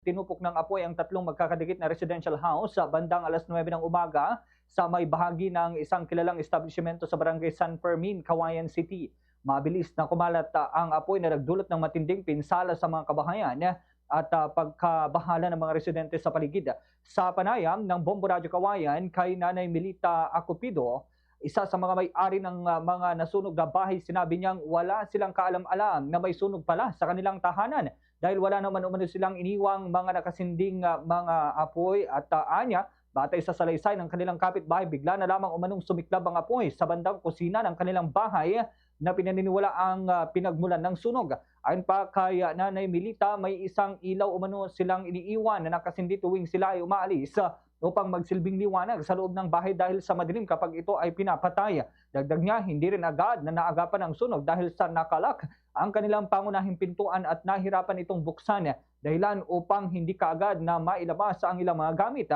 Tinupok ng apoy ang tatlong magkakadikit na residential house sa bandang alas 9 ng umaga sa may bahagi ng isang kilalang establishmento sa barangay San Fermin, Cauayan City. Mabilis na kumalat ang apoy na nagdulot ng matinding pinsala sa mga kabahayan at pagkabahala ng mga residente sa paligid. Sa panayam ng Bombo Radyo Cauayan kay Nanay Melita Acopido, isa sa mga may-ari ng mga nasunog na bahay, sinabi niyang wala silang kaalam-alam na may sunog pala sa kanilang tahanan dahil wala naman umano silang iniwang mga nakasinding mga apoy at anya. Batay sa salaysay ng kanilang kapitbahay, bigla na lamang umanong sumiklab ang apoy sa bandang kusina ng kanilang bahay na pinaniniwala ang pinagmulan ng sunog. Ayon pa kay Nanay Melita, may isang ilaw umano silang iniiwan na nakasindi tuwing sila ay umaalis upang magsilbing liwanag sa loob ng bahay dahil sa madilim kapag ito ay pinapatay. Dagdag niya, hindi rin agad na naagapan ang sunog dahil sa nakalak ang kanilang pangunahing pintuan at nahirapan itong buksan, dahilan upang hindi kaagad na mailabas ang ilang mga gamit.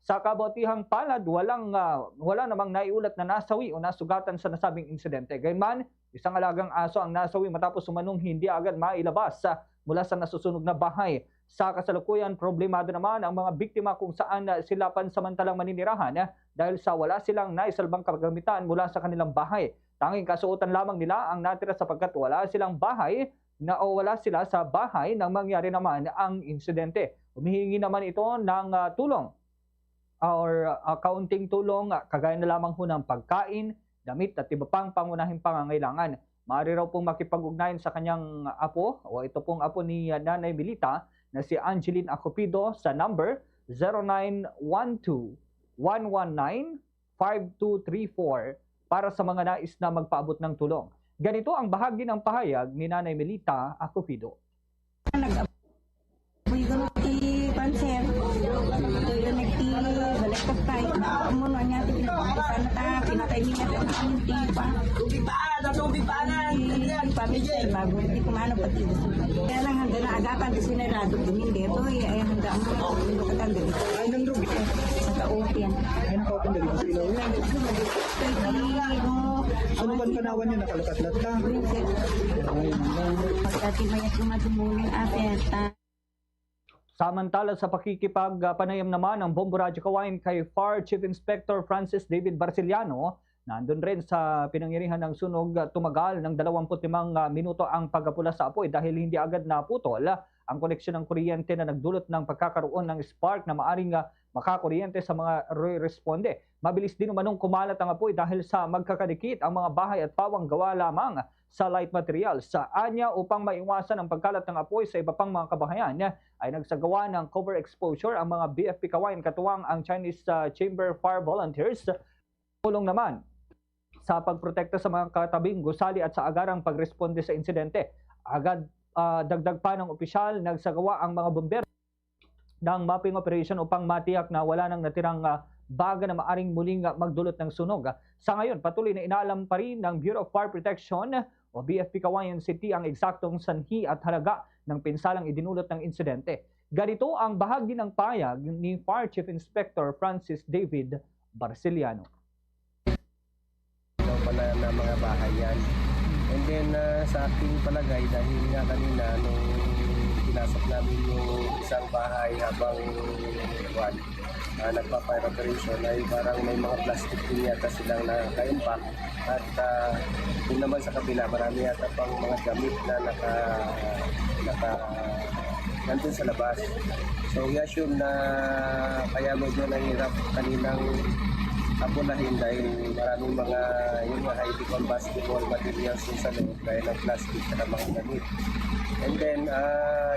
Sa kabutihang palad, wala namang naiulat na nasawi o nasugatan sa nasabing insidente. Gayunman, isang alagang aso ang nasawi matapos umanong hindi agad mailabas mula sa nasusunog na bahay. Sa kasalukuyan, problemado naman ang mga biktima kung saan sila pansamantalang maninirahan dahil sa wala silang naisalbang kagamitan mula sa kanilang bahay. Tanging kasuotan lamang nila ang natira sapagkat wala silang bahay o wala sila sa bahay nang mangyari naman ang insidente. Humihingi naman ito ng tulong or kaunting tulong kagaya na lamang ho ng pagkain, damit at iba pang pangunahing pangangailangan. Maaari raw pong makipag-ugnayan sa kanyang apo o ito pong apo ni Nanay Melita na si Angeline Acopido sa number 0912-119-5234 para sa mga nais na magpaabot ng tulong. Ganito ang bahagi ng pahayag ni Nanay Melita Acopido. Hindi kumano pati. Kaya lang handa na agapan di sinarado din dito ay handa ang lukatan din. Ay nang rugi. Naka-open. Ay naka-open din sa ilaw. Ano man kanawan niya nakalukat-lat ka? Pagkati mayat kumadumuling afeta. Samantala sa pakikipagpanayam naman ng Bombo Radyo Cauayan kay FAR Chief Inspector Francis David Barciliano, nandun rin sa pinangyarihan ng sunog, tumagal ng 25 minuto ang pagpula sa apoy dahil hindi agad naputol ang koneksyon ng kuryente na nagdulot ng pagkakaroon ng spark na maaring makakuryente sa mga responde. Mabilis din umanong kumalat ang apoy dahil sa magkakadikit ang mga bahay at pawang gawa lamang sa light materials. Sa anya, upang maiwasan ang pagkalat ng apoy sa iba pang mga kabahayan, ay nagsagawa ng cover exposure ang mga BFP Cauayan katuwang ang Chinese Chamber Fire Volunteers. Tulong naman sa pagprotekta sa mga katabing gusali at sa agarang pagresponde sa insidente. Agad dagdag pa ng opisyal, nagsagawa ang mga bumbero ng mapping operation upang matiyak na wala nang natirang baga na maaring muling magdulot ng sunog. Sa ngayon, patuloy na inaalam pa rin ng Bureau of Fire Protection o BFP Cauayan City ang eksaktong sanhi at halaga ng pinsalang idinulot ng insidente. Ganito ang bahagi ng payag ni Fire Chief Inspector Francis David Barciliano. Pala na mga bahay yan. And then sa aking palagay, dahil nga kanina nung pinasok namin yung isang bahay habang nagpa-fire operation ay parang may mga plastic din yata silang naka-impact at yun naman sa kabila marami yata pang mga gamit na nandun sa labas. So we assume na kaya medyo nahirap kaninang apulahin dahil maraming mga yung mga highly combustible materials yung sa loob gaya ng plastic at mga gamit. And then,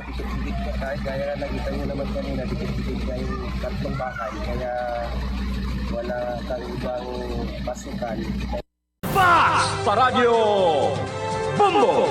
dikit-dikit na tayo, kaya nakita nyo naman kanina, dikit-dikit na yung tatlong bahay, kaya wala kang ibang pasukan. Fast sa Radyo Bombo!